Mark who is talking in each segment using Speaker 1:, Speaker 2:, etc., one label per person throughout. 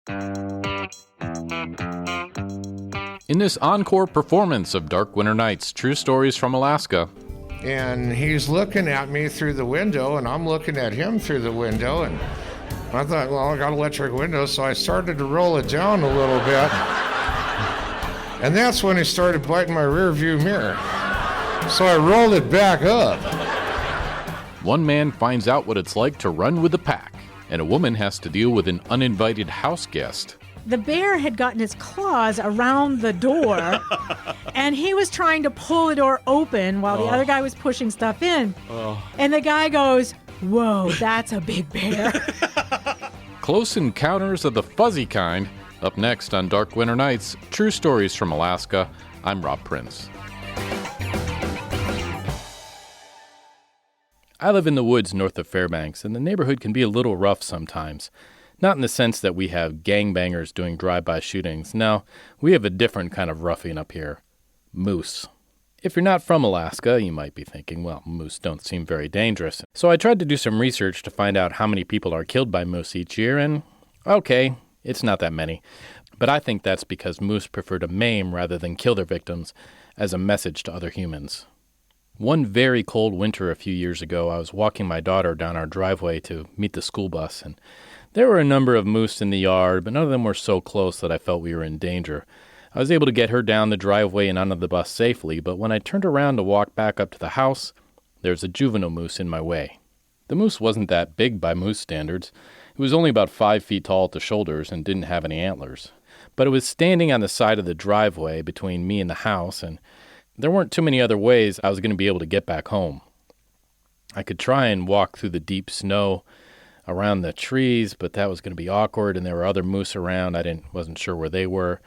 Speaker 1: In this encore performance of Dark Winter Nights, True Stories from Alaska.
Speaker 2: And he's looking at me through the window, and I'm looking at him through the window, and I thought, well, I got electric windows, so I started to roll it down a little bit. And that's when he started biting my rear view mirror. So I rolled it back up.
Speaker 1: One man finds out what it's like to run with the pack, and a woman has to deal with an uninvited house guest.
Speaker 3: The bear had gotten his claws around the door, and he was trying to pull the door open while the other guy was pushing stuff in. And the guy goes, "Whoa, that's a big bear."
Speaker 1: Close Encounters of the Fuzzy Kind. Up next on Dark Winter Nights, True Stories from Alaska. I'm Rob Prince. I live in the woods north of Fairbanks, and the neighborhood can be a little rough sometimes. Not in the sense that we have gangbangers doing drive-by shootings. No, we have a different kind of ruffian up here. Moose. If you're not from Alaska, you might be thinking, well, moose don't seem very dangerous. So I tried to do some research to find out how many people are killed by moose each year, and okay, it's not that many. But I think that's because moose prefer to maim rather than kill their victims as a message to other humans. One very cold winter a few years ago, I was walking my daughter down our driveway to meet the school bus, and there were a number of moose in the yard, but none of them were so close that I felt we were in danger. I was able to get her down the driveway and onto the bus safely, but when I turned around to walk back up to the house, there was a juvenile moose in my way. The moose wasn't that big by moose standards. It was only about 5 feet tall at the shoulders and didn't have any antlers. But it was standing on the side of the driveway between me and the house, and there weren't too many other ways I was going to be able to get back home. I could try and walk through the deep snow around the trees, but that was going to be awkward, and there were other moose around. Wasn't sure where they were,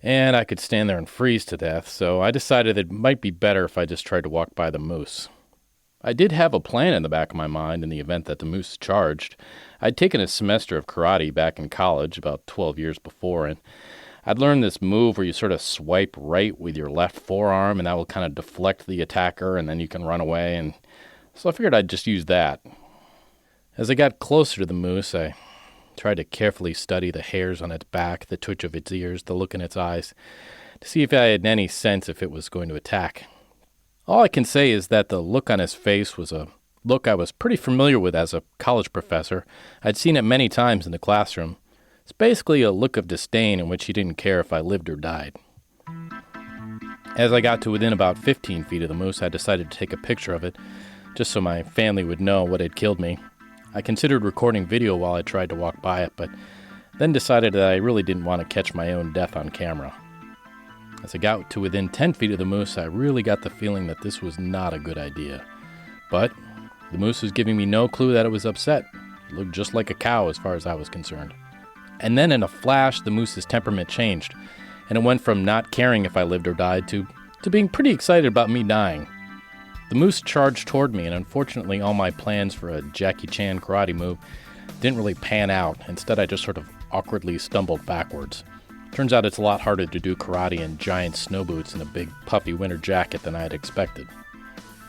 Speaker 1: and I could stand there and freeze to death, so I decided it might be better if I just tried to walk by the moose. I did have a plan in the back of my mind in the event that the moose charged. I'd taken a semester of karate back in college about 12 years before, and I'd learned this move where you sort of swipe right with your left forearm, and that will kind of deflect the attacker, and then you can run away, and so I figured I'd just use that. As I got closer to the moose, I tried to carefully study the hairs on its back, the twitch of its ears, the look in its eyes, to see if I had any sense if it was going to attack. All I can say is that the look on his face was a look I was pretty familiar with as a college professor. I'd seen it many times in the classroom. It's basically a look of disdain in which he didn't care if I lived or died. As I got to within about 15 feet of the moose, I decided to take a picture of it, just so my family would know what had killed me. I considered recording video while I tried to walk by it, but then decided that I really didn't want to catch my own death on camera. As I got to within 10 feet of the moose, I really got the feeling that this was not a good idea. But the moose was giving me no clue that it was upset. It looked just like a cow as far as I was concerned. And then in a flash, the moose's temperament changed, and it went from not caring if I lived or died to being pretty excited about me dying. The moose charged toward me, and unfortunately all my plans for a Jackie Chan karate move didn't really pan out. Instead, I just sort of awkwardly stumbled backwards. Turns out it's a lot harder to do karate in giant snow boots and a big puffy winter jacket than I had expected.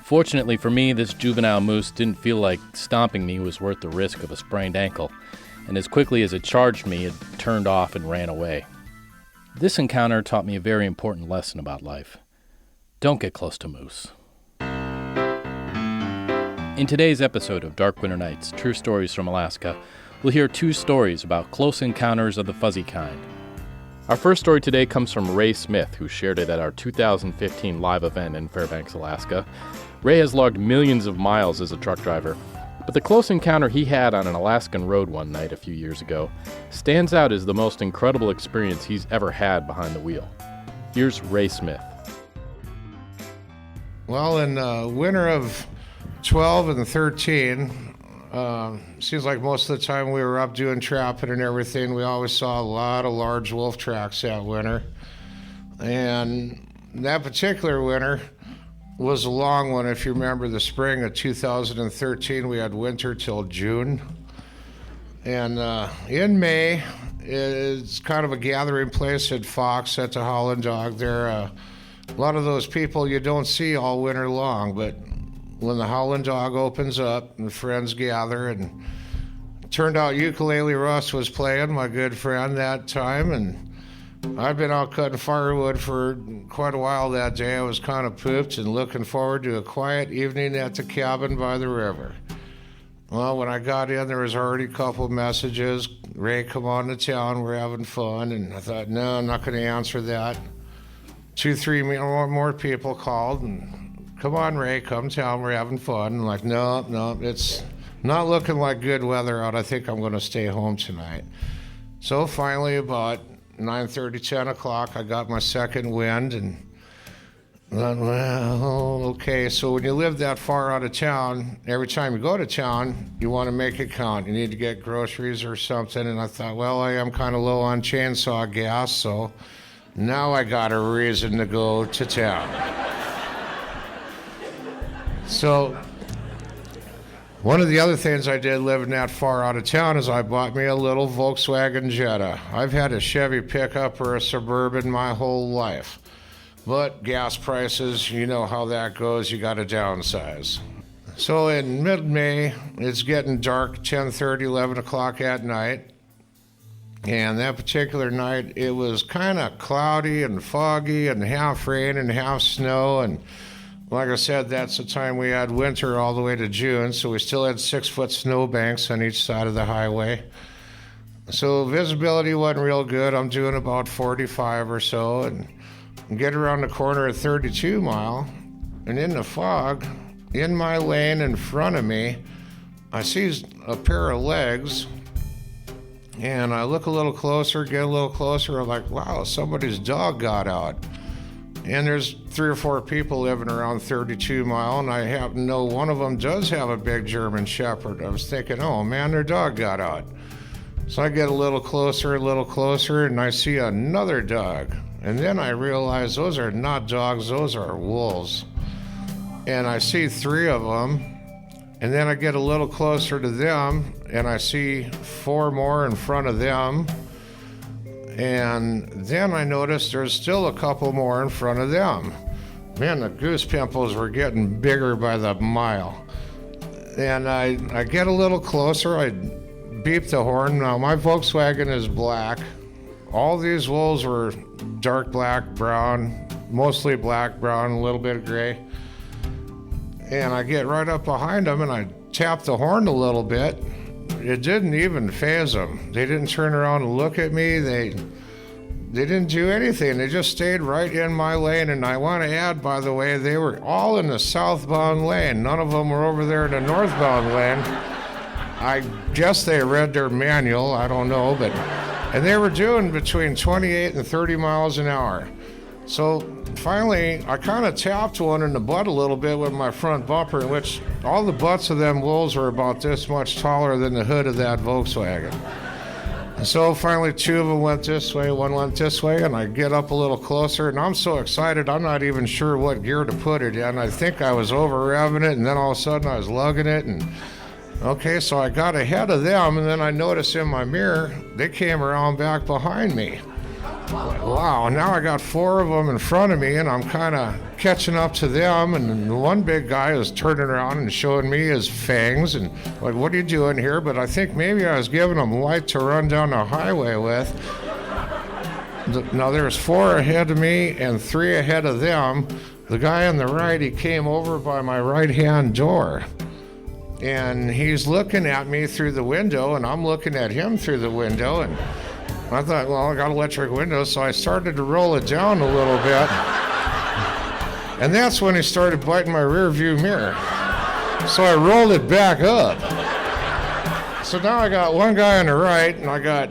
Speaker 1: Fortunately for me, this juvenile moose didn't feel like stomping me was worth the risk of a sprained ankle, and as quickly as it charged me, it turned off and ran away. This encounter taught me a very important lesson about life. Don't get close to moose. In today's episode of Dark Winter Nights, True Stories from Alaska, we'll hear 2 stories about close encounters of the fuzzy kind. Our first story today comes from Ray Smith, who shared it at our 2015 live event in Fairbanks, Alaska. Ray has logged millions of miles as a truck driver, but the close encounter he had on an Alaskan road one night a few years ago stands out as the most incredible experience he's ever had behind the wheel. Here's Ray Smith.
Speaker 2: Well, in the winter of 12 and 13, seems like most of the time we were up doing trapping and everything, we always saw a lot of large wolf tracks that winter. And that particular winter was a long one. If you remember the spring of 2013, we had winter till June. And in May, it's kind of a gathering place at Fox at the Holland Dog. There are a lot of those people you don't see all winter long, but when the Holland Dog opens up and friends gather and Turned out Ukulele Russ was playing, my good friend, that time, and I'd been out cutting firewood for quite a while that day. I was kind of pooped and looking forward to a quiet evening at the cabin by the river. Well, when I got in, there was already a couple messages. Ray, come on to town, we're having fun. And I thought, no, I'm not going to answer that. 2-3 more people called, and come on, Ray, come to town, we're having fun. And I'm like, no, it's not looking like good weather out. I think I'm going to stay home tonight. So finally, about 9:30, 10 o'clock, I got my second wind, and thought, well, okay, so when you live that far out of town, every time you go to town, you want to make it count. You need to get groceries or something, and I thought, well, I am kind of low on chainsaw gas, so now I got a reason to go to town. So one of the other things I did living that far out of town is I bought me a little Volkswagen Jetta. I've had a Chevy pickup or a Suburban my whole life. But gas prices, you know how that goes, you gotta downsize. So in mid-May, it's getting dark, 10:30, 11 o'clock at night. And that particular night, it was kind of cloudy and foggy and half rain and half snow. And like I said, that's the time we had winter all the way to June, so we still had 6-foot snowbanks on each side of the highway. So visibility wasn't real good. I'm doing about 45 or so, and get around the corner at 32 Mile, and in the fog, in my lane in front of me, I see a pair of legs, and I look a little closer, get a little closer, I'm like, wow, somebody's dog got out. And there's 3 or 4 people living around 32 Mile, and I happen to know one of them does have a big German Shepherd. I was thinking, oh man, their dog got out. So I get a little closer, and I see another dog. And then I realize those are not dogs, those are wolves. And I see 3 of them, and then I get a little closer to them, and I see 4 more in front of them. And then I noticed there's still a couple more in front of them. Man, the goose pimples were getting bigger by the mile. And I get a little closer, I beep the horn. Now, my Volkswagen is black. All these wolves were dark black, brown, mostly black, brown, a little bit of gray. And I get right up behind them and I tap the horn a little bit. It didn't even faze them. They didn't turn around and look at me. They didn't do anything. They just stayed right in my lane. And I want to add, by the way, they were all in the southbound lane. None of them were over there in the northbound lane. I guess they read their manual. I don't know, but... And they were doing between 28 and 30 miles an hour. So finally, I kind of tapped one in the butt a little bit with my front bumper, in which all the butts of them wolves were about this much taller than the hood of that Volkswagen. And so finally, 2 of them went this way, 1 went this way, and I get up a little closer, and I'm so excited, I'm not even sure what gear to put it in. I think I was over-revving it, and then all of a sudden I was lugging it, and okay, so I got ahead of them, and then I noticed in my mirror, they came around back behind me. Wow, now I got 4 of them in front of me, and I'm kind of catching up to them, and the one big guy was turning around and showing me his fangs, and like, what are you doing here? But I think maybe I was giving him light to run down the highway with. Now there's 4 ahead of me and 3 ahead of them. The guy on the right, he came over by my right-hand door. And he's looking at me through the window, and I'm looking at him through the window, and I thought, well, I got electric windows, so I started to roll it down a little bit. And that's when he started biting my rear view mirror. So I rolled it back up. So now I got 1 guy on the right, and I got,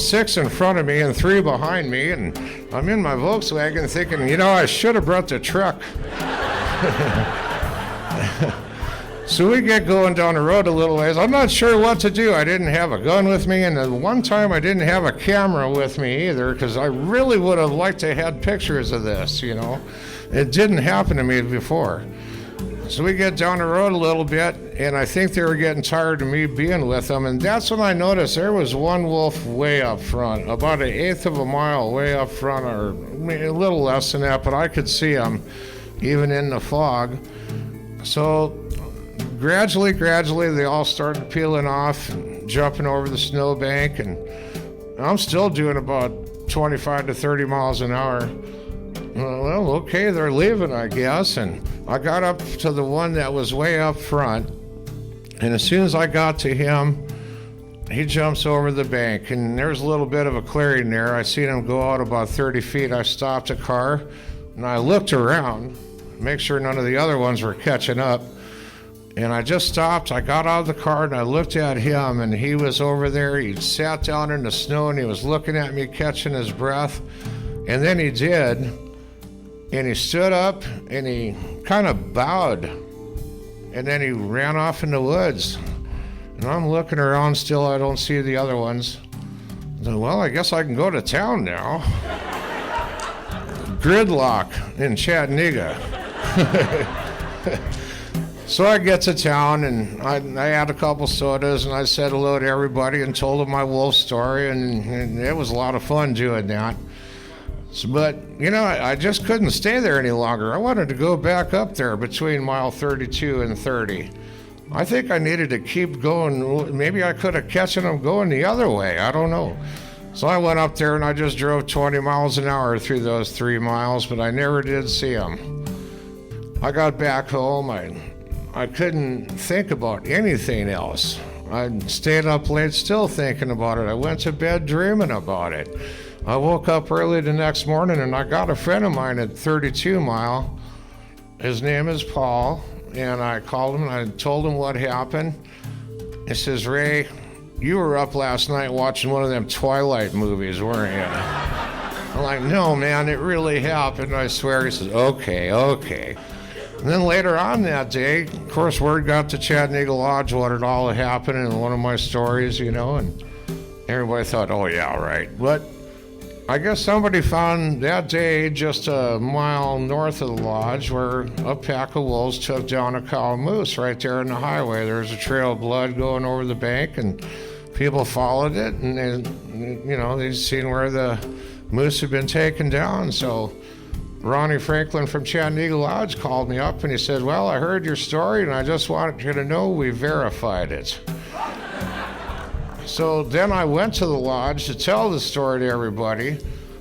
Speaker 2: 6 in front of me and 3 behind me, and I'm in my Volkswagen thinking, I should have brought the truck. So we get going down the road a little ways. I'm not sure what to do. I didn't have a gun with me, and the one time I didn't have a camera with me either, because I really would have liked to have had pictures of this, It didn't happen to me before. So we get down the road a little bit, and I think they were getting tired of me being with them, and that's when I noticed there was one wolf way up front, about 1/8 of a mile way up front, or a little less than that, but I could see him even in the fog. So gradually, they all started peeling off, and jumping over the snowbank, and I'm still doing about 25 to 30 miles an hour. Well, okay, they're leaving, I guess. And I got up to the one that was way up front, and as soon as I got to him, he jumps over the bank, and there's a little bit of a clearing there. I seen him go out about 30 feet. I stopped the car, and I looked around, make sure none of the other ones were catching up. And I just stopped. I got out of the car, and I looked at him, and he was over there. He sat down in the snow, and he was looking at me, catching his breath. And then he did, and he stood up, and he kind of bowed, and then he ran off in the woods. And I'm looking around still. I don't see the other ones. I said, well, I guess I can go to town now. Gridlock in Chattanooga. So I get to town, and I had a couple sodas, and I said hello to everybody and told them my wolf story, and it was a lot of fun doing that. But, I just couldn't stay there any longer. I wanted to go back up there between mile 32 and 30. I think I needed to keep going. Maybe I could have catching them going the other way. I don't know. So I went up there, and I just drove 20 miles an hour through those 3 miles, but I never did see them. I got back home. I couldn't think about anything else. I stayed up late still thinking about it. I went to bed dreaming about it. I woke up early the next morning, and I got a friend of mine at 32 Mile. His name is Paul, and I called him, and I told him what happened. He says, Ray, you were up last night watching one of them Twilight movies, weren't you? I'm like, no, man, it really happened, I swear. He says, okay. And then later on that day, of course, word got to Chattanooga Lodge what had all happened in one of my stories, and everybody thought, oh, yeah, right. But I guess somebody found that day just a mile north of the lodge where a pack of wolves took down a cow moose right there in the highway. There was a trail of blood going over the bank, and people followed it, and they'd seen where the moose had been taken down. So Ronnie Franklin from Chattanooga Lodge called me up, and he said, well, I heard your story, and I just wanted you to know we verified it. So then I went to the lodge to tell the story to everybody,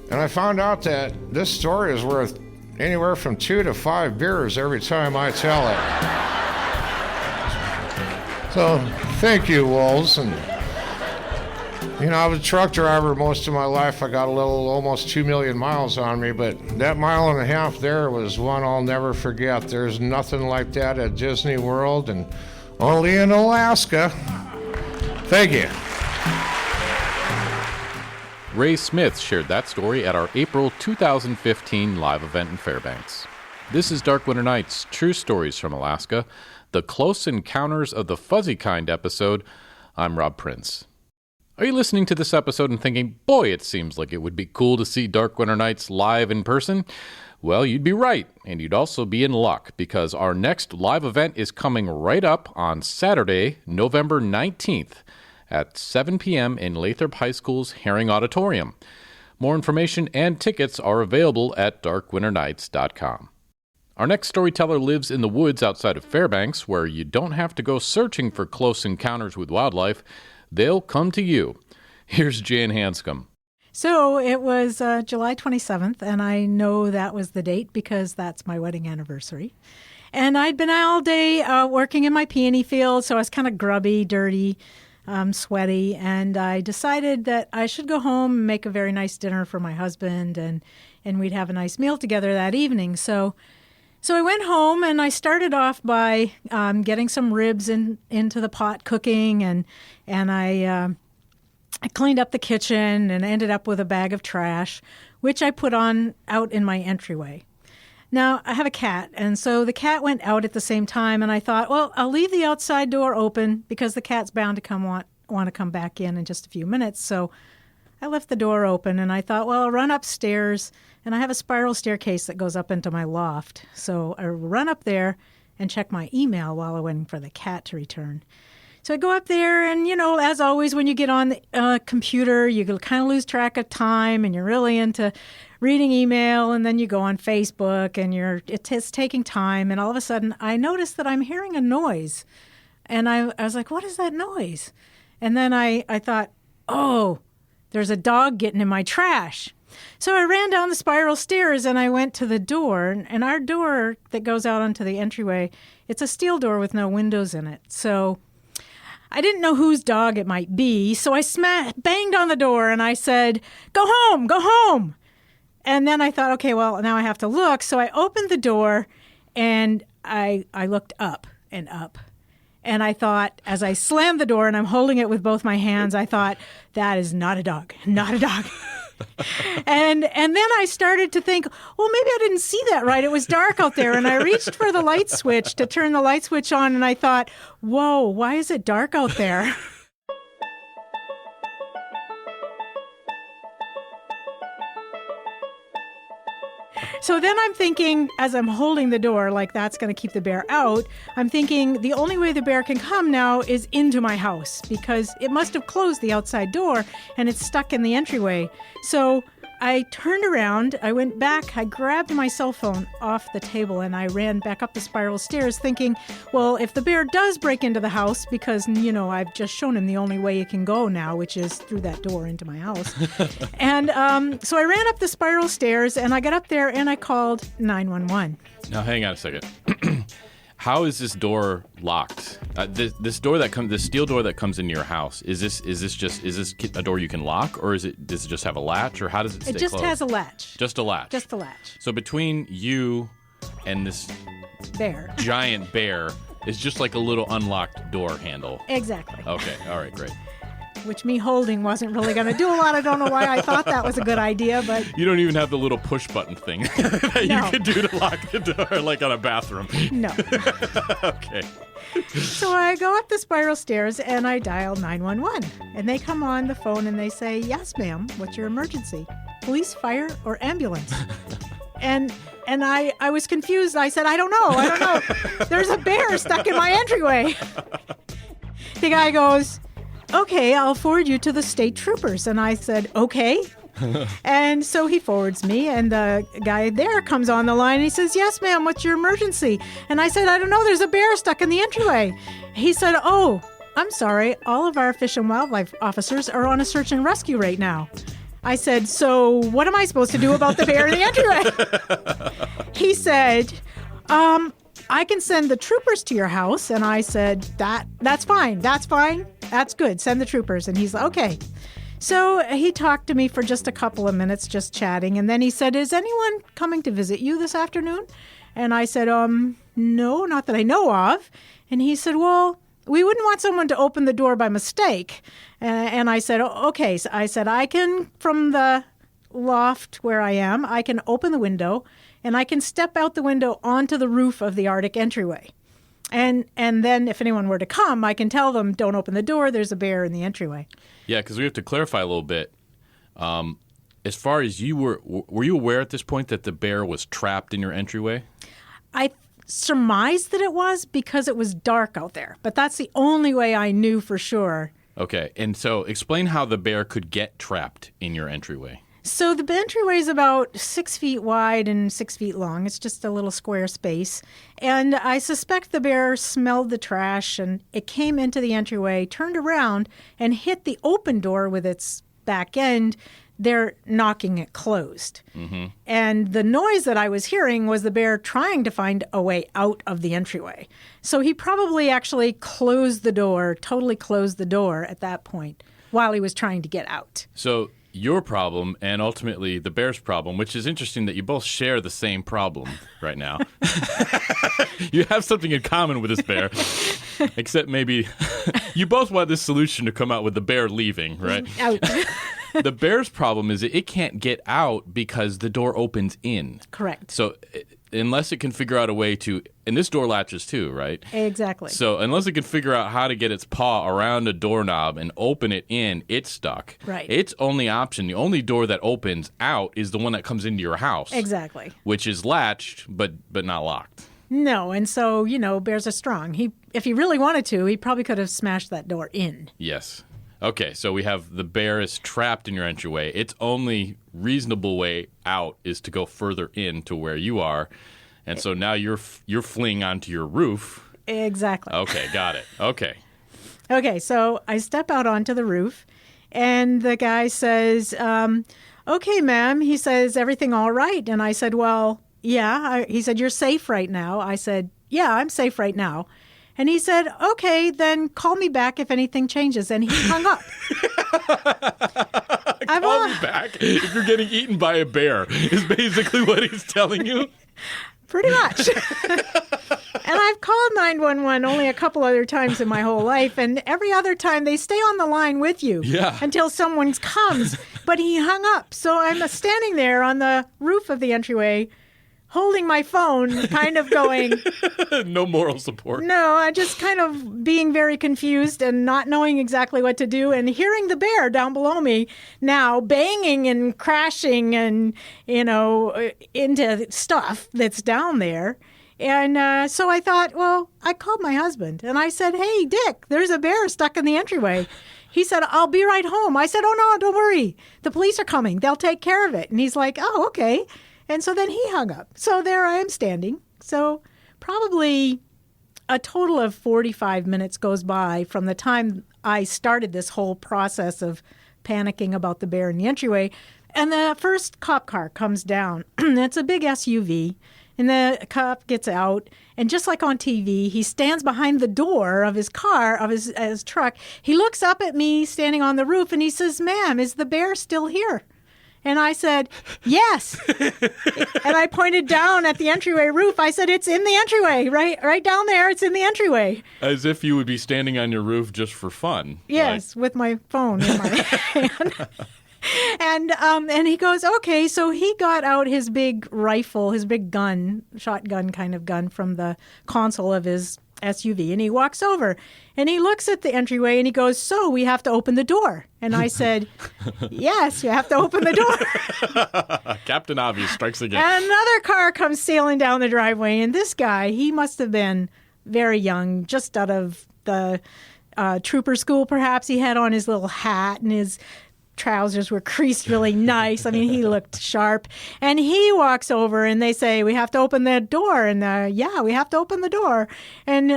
Speaker 2: and I found out that this story is worth anywhere from 2 to 5 beers every time I tell it. So thank you, wolves. And I was a truck driver most of my life. I got almost 2 million miles on me, but that mile and a half there was one I'll never forget. There's nothing like that at Disney World, and only in Alaska. Thank you.
Speaker 1: Ray Smith shared that story at our April 2015 live event in Fairbanks. This is Dark Winter Nights, True Stories from Alaska, the Close Encounters of the Fuzzy Kind episode. I'm Rob Prince. Are you listening to this episode and thinking, boy, it seems like it would be cool to see Dark Winter Nights live in person? Well, you'd be right, and you'd also be in luck, because our next live event is coming right up on Saturday, November 19th. At 7 p.m. in Lathrop High School's Herring Auditorium. More information and tickets are available at darkwinternights.com. Our next storyteller lives in the woods outside of Fairbanks, where you don't have to go searching for close encounters with wildlife. They'll come to you. Here's Jan Hanscomb.
Speaker 3: So it was July 27th, and I know that was the date because that's my wedding anniversary. And I'd been all day working in my peony field, so I was kind of grubby, dirty, sweaty, and I decided that I should go home and make a very nice dinner for my husband, and we'd have a nice meal together that evening. So I went home, and I started off by getting some ribs into the pot cooking, and I cleaned up the kitchen and ended up with a bag of trash, which I put out in my entryway. Now, I have a cat, and so the cat went out at the same time, and I thought, well, I'll leave the outside door open because the cat's bound to want to come back in just a few minutes. So I left the door open, and I thought, well, I'll run upstairs, and I have a spiral staircase that goes up into my loft. So I run up there and check my email while I'm waiting for the cat to return. So I go up there, and, as always, when you get on the computer, you kind of lose track of time, and you're really into reading email, and then you go on Facebook, and it's taking time, and all of a sudden I notice that I'm hearing a noise And I was like, what is that noise? And then I thought, oh, there's a dog getting in my trash. So I ran down the spiral stairs and I went to the door. And our door that goes out onto the entryway, it's a steel door with no windows in it. So I didn't know whose dog it might be. So I banged on the door and I said, go home, go home. And then I thought, okay, well, now I have to look. So I opened the door and I looked up and up. And I thought, as I slammed the door and I'm holding it with both my hands, I thought, that is not a dog, not a dog. And then I started to think, well, maybe I didn't see that right. It was dark out there. And I reached for the light switch to turn the light switch on. And I thought, whoa, why is it dark out there? So then I'm thinking, as I'm holding the door, like that's going to keep the bear out, I'm thinking the only way the bear can come now is into my house because it must have closed the outside door and it's stuck in the entryway. So I turned around, I went back, I grabbed my cell phone off the table and I ran back up the spiral stairs thinking, well, if the bear does break into the house, because, I've just shown him the only way it can go now, which is through that door into my house. And so I ran up the spiral stairs and I got up there and I called 911.
Speaker 1: Now, hang on a second. How is this door locked? This steel door that comes into your house, is this a door you can lock, or does it just have a latch, or how does it stay closed?
Speaker 3: It just has a latch.
Speaker 1: Just a latch.
Speaker 3: Just a latch.
Speaker 1: So between you and this
Speaker 3: bear,
Speaker 1: giant bear, is just like a little unlocked door handle.
Speaker 3: Exactly.
Speaker 1: Okay. All right. Great.
Speaker 3: Which me holding wasn't really going to do a lot. I don't know why I thought that was a good idea, but...
Speaker 1: You don't even have the little push button thing that you could do to lock the door, like on a bathroom.
Speaker 3: No.
Speaker 1: Okay.
Speaker 3: So I go up the spiral stairs and I dial 911. And they come on the phone and they say, yes, ma'am, what's your emergency? Police, fire, or ambulance? And I was confused. I said, I don't know. There's a bear stuck in my entryway. The guy goes... okay, I'll forward you to the state troopers. And I said, okay. And so he forwards me, and the guy there comes on the line, and he says, yes, ma'am, what's your emergency? And I said, I don't know, there's a bear stuck in the entryway. He said, oh, I'm sorry, all of our Fish and Wildlife officers are on a search and rescue right now. I said, so what am I supposed to do about the bear in the entryway? He said, I can send the troopers to your house. And I said, that's fine. That's good. Send the troopers. And he's like, okay. So he talked to me for just a couple of minutes, just chatting. And then he said, is anyone coming to visit you this afternoon? And I said, no, not that I know of. And he said, well, we wouldn't want someone to open the door by mistake. And I said, okay. So I said, I can, from the loft where I am, I can open the window and I can step out the window onto the roof of the Arctic entryway. And then if anyone were to come, I can tell them, don't open the door, there's a bear in the entryway. Yeah,
Speaker 1: because we have to clarify a little bit. As far as you were you aware at this point that the bear was trapped in your entryway?
Speaker 3: I surmised that it was because it was dark out there, but that's the only way I knew for sure.
Speaker 1: Okay, and so explain how the bear could get trapped in your entryway.
Speaker 3: So the entryway is about 6 feet wide and 6 feet long. It's just a little square space. And I suspect the bear smelled the trash and it came into the entryway, turned around, and hit the open door with its back end. They're knocking it closed. Mm-hmm. And the noise that I was hearing was the bear trying to find a way out of the entryway. So he probably actually totally closed the door at that point while he was trying to get out.
Speaker 1: So your problem and ultimately the bear's problem, which is interesting that you both share the same problem right now. You have something in common with this bear, except maybe you both want this solution to come out with the bear leaving, right?
Speaker 3: Out.
Speaker 1: The bear's problem is that it can't get out because the door opens in.
Speaker 3: Correct.
Speaker 1: So unless it can figure out a way to, and this door latches too, right?
Speaker 3: Exactly.
Speaker 1: So unless it can figure out how to get its paw around a doorknob and open it in, it's stuck.
Speaker 3: Right.
Speaker 1: Its only option, the only door that opens out is the one that comes into your house.
Speaker 3: Exactly.
Speaker 1: Which is latched, but not locked.
Speaker 3: No, and so, bears are strong. If he really wanted to, he probably could have smashed that door in.
Speaker 1: Yes. Okay, so we have the bear is trapped in your entryway. Its only reasonable way out is to go further in to where you are. And so now you're fleeing onto your roof
Speaker 3: Exactly.
Speaker 1: Okay, got it. Okay.
Speaker 3: Okay, so I step out onto the roof, and the guy says, okay, ma'am. He says, everything all right? And I said, well, yeah. He said, you're safe right now. I said, yeah, I'm safe right now. And he said, okay, then call me back if anything changes. And he hung up.
Speaker 1: Call me back if you're getting eaten by a bear, is basically what he's telling you.
Speaker 3: Pretty much. And I've called 911 only a couple other times in my whole life, and every other time they stay on the line with you until someone comes. But he hung up. So I'm standing there on the roof of the entryway holding my phone, kind of going...
Speaker 1: No moral support.
Speaker 3: No, I just kind of being very confused and not knowing exactly what to do, and hearing the bear down below me now banging and crashing and, into stuff that's down there. And so I thought, well, I called my husband, and I said, hey, Dick, there's a bear stuck in the entryway. He said, I'll be right home. I said, oh, no, don't worry. The police are coming. They'll take care of it. And he's like, oh, okay. And so then he hung up. So there I am standing. So probably a total of 45 minutes goes by from the time I started this whole process of panicking about the bear in the entryway. And the first cop car comes down. It's a big SUV. And the cop gets out. And just like on TV, he stands behind the door of his car, of his truck. He looks up at me standing on the roof and he says, ma'am, is the bear still here? And I said, yes. And I pointed down at the entryway roof. I said, it's in the entryway, right down there. It's in the entryway.
Speaker 1: As if you would be standing on your roof just for fun.
Speaker 3: Yes, with my phone in my hand. And he goes, okay. So he got out his big rifle, his big gun, shotgun kind of gun from the console of his SUV. And he walks over and he looks at the entryway and he goes, so we have to open the door. And I said, yes, you have to open the door.
Speaker 1: Captain Obvious strikes again.
Speaker 3: And another car comes sailing down the driveway. And this guy, he must have been very young, just out of the trooper school, perhaps. He had on his little hat and his trousers were creased really nice. I mean, he looked sharp. And he walks over and they say, we have to open the door. And yeah, we have to open the door. And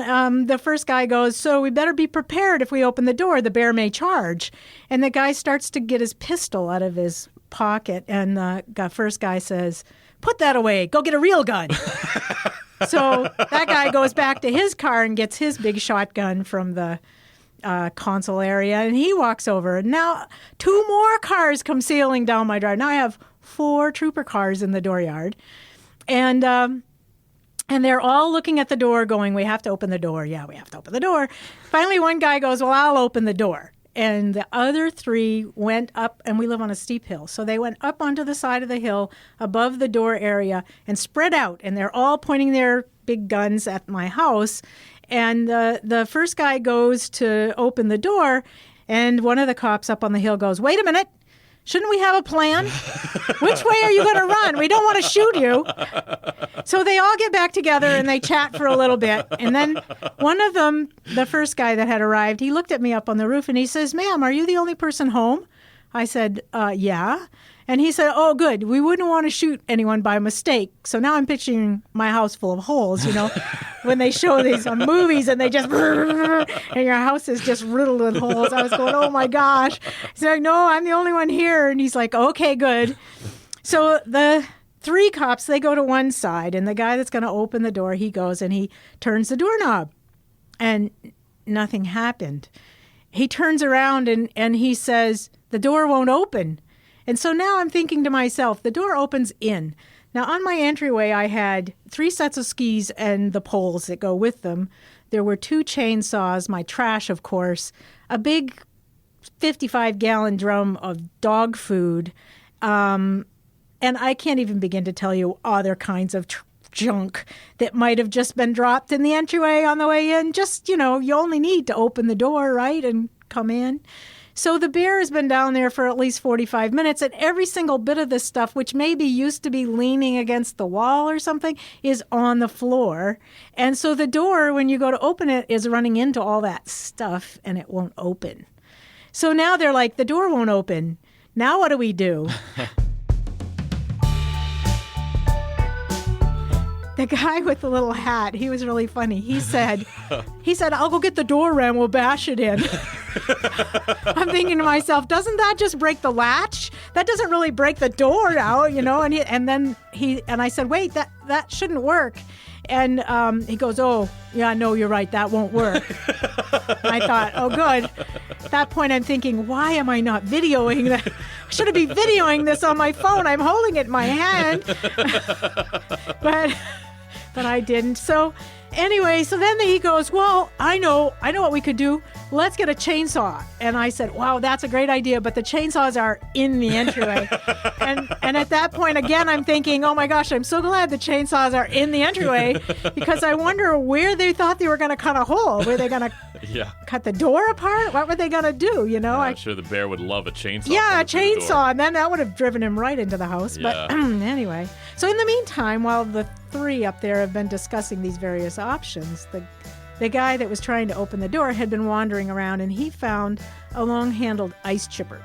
Speaker 3: the first guy goes, so we better be prepared. If we open the door, the bear may charge. And the guy starts to get his pistol out of his pocket. And the first guy says, put that away. Go get a real gun. So that guy goes back to his car and gets his big shotgun from the console area, and he walks over. Now, 2 more cars come sailing down my drive. Now I have 4 trooper cars in the dooryard, and they're all looking at the door, going, "We have to open the door. Yeah, we have to open the door." Finally, one guy goes, "Well, I'll open the door." And the other 3 went up, and we live on a steep hill. So they went up onto the side of the hill above the door area and spread out, and they're all pointing their big guns at my house. And the first guy goes to open the door, and one of the cops up on the hill goes, "Wait a minute. Shouldn't we have a plan? Which way are you going to run? We don't want to shoot you." So they all get back together and they chat for a little bit. And then one of them, the first guy that had arrived, he looked at me up on the roof and he says, "Ma'am, are you the only person home?" I said, yeah. And he said, "Oh, good. We wouldn't want to shoot anyone by mistake." So now I'm picturing my house full of holes, when they show these on movies and they just, and your house is just riddled with holes. I was going, oh my gosh. He's like, "No, I'm the only one here." And he's like, "Okay, good." So the 3 cops, they go to one side, and the guy that's going to open the door, he goes and he turns the doorknob, and nothing happened. He turns around and he says, "The door won't open." And so now I'm thinking to myself, the door opens in. Now, on my entryway, I had 3 sets of skis and the poles that go with them. There were 2 chainsaws, my trash, of course, a big 55-gallon drum of dog food, and I can't even begin to tell you other kinds of junk that might have just been dropped in the entryway on the way in. Just, you only need to open the door, right, and come in. So the bear has been down there for at least 45 minutes, and every single bit of this stuff, which maybe used to be leaning against the wall or something, is on the floor. And so the door, when you go to open it, is running into all that stuff, and it won't open. So now they're like, the door won't open. Now what do we do? the guy with the little hat, he was really funny. He said, I'll go get the door ram, we'll bash it in. I'm thinking to myself, doesn't that just break the latch? That doesn't really break the door out, And I said, wait, that shouldn't work. And he goes, oh, yeah, no, you're right. That won't work. And I thought, oh, good. At that point, I'm thinking, why am I not videoing that? I should be videoing this on my phone. I'm holding it in my hand. but I didn't. So anyway, so then he goes, well, I know what we could do. Let's get a chainsaw. And I said, wow, that's a great idea. But the chainsaws are in the entryway. and at that point, again, I'm thinking, oh my gosh, I'm so glad the chainsaws are in the entryway because I wonder where they thought they were going to cut a hole. Were they going to cut the door apart? What were they going to do?
Speaker 1: I'm sure the bear would love a chainsaw.
Speaker 3: Yeah, a chainsaw. And then that would have driven him right into the house.
Speaker 1: Yeah.
Speaker 3: But anyway, so in the meantime, while the three up there have been discussing these various options, the guy that was trying to open the door had been wandering around and he found a long-handled ice chipper.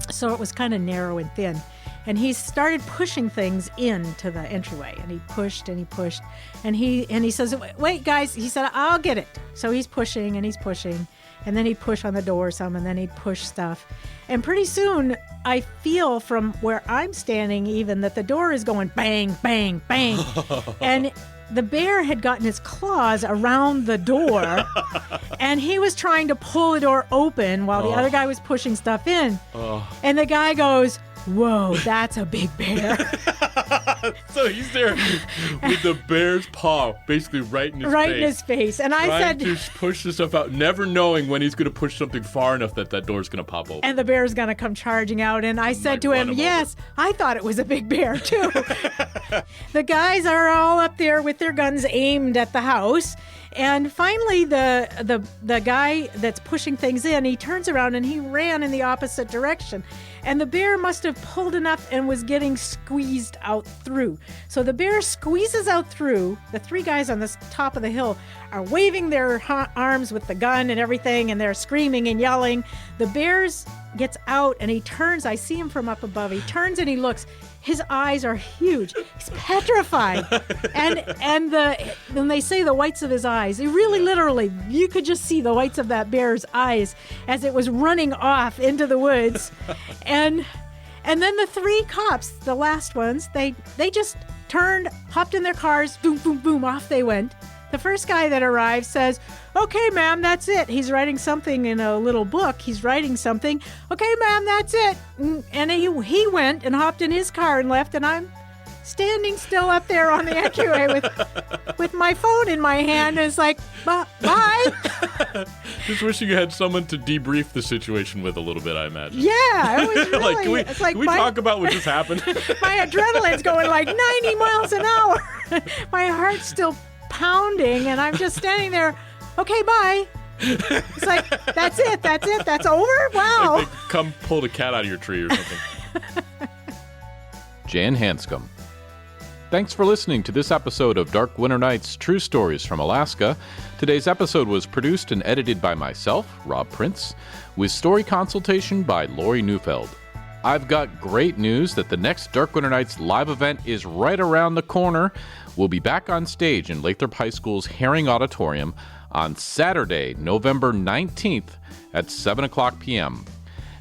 Speaker 3: So it was kind of narrow and thin. And he started pushing things into the entryway. And he pushed and he pushed. And he says, wait, guys. He said, I'll get it. So he's pushing and he's pushing. And then he'd push on the door some and then he'd push stuff. And pretty soon I feel from where I'm standing even that the door is going bang, bang, bang. And the bear had gotten his claws around the door and he was trying to pull the door open while the other guy was pushing stuff in. And the guy goes, whoa, that's a big bear.
Speaker 1: So he's there with the bear's paw basically right in his face.
Speaker 3: Right in his face. And I said,
Speaker 1: to push the stuff out, never knowing when he's going to push something far enough that door's going to pop open.
Speaker 3: And the bear's going to come charging out. And I said to him, yes, I thought it was a big bear too. The guys are all up there with their guns aimed at the house. And finally, the guy that's pushing things in, he turns around and he ran in the opposite direction. And the bear must have pulled enough and was getting squeezed out through. So the bear squeezes out through. The three guys on the top of the hill are waving their arms with the gun and everything, and they're screaming and yelling. The bear gets out and he turns. I see him from up above. He turns and he looks. His eyes are huge. He's petrified. and when they say the whites of his eyes, it really literally, you could just see the whites of that bear's eyes as it was running off into the woods. And then the three cops, the last ones, they just turned, hopped in their cars, boom, boom, boom, off they went. The first guy that arrived says, okay, ma'am, that's it. He's writing something in a little book. He's writing something. Okay, ma'am, that's it. And he went and hopped in his car and left, and I'm standing still up there on the entryway with my phone in my hand, and it's like, bye.
Speaker 1: Just wishing you had someone to debrief the situation with a little bit, I imagine.
Speaker 3: Yeah, it was really,
Speaker 1: can we talk about what just happened?
Speaker 3: My adrenaline's going like 90 miles an hour. My heart's still pounding, and I'm just standing there. Okay, bye. It's like, that's it, that's over? Wow.
Speaker 1: Like they come pull the cat out of your tree or something. Jan Hanscomb. Thanks for listening to this episode of Dark Winter Nights True Stories from Alaska. Today's episode was produced and edited by myself, Rob Prince, with story consultation by Lori Neufeld. I've got great news that the next Dark Winter Nights live event is right around the corner. We'll be back on stage in Lathrop High School's Herring Auditorium on Saturday, November 19th at 7 o'clock p.m.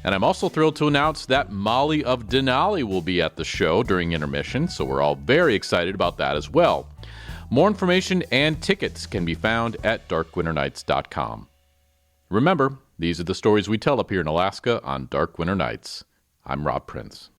Speaker 1: And I'm also thrilled to announce that Molly of Denali will be at the show during intermission, so we're all very excited about that as well. More information and tickets can be found at darkwinternights.com. Remember, these are the stories we tell up here in Alaska on Dark Winter Nights. I'm Rob Prince.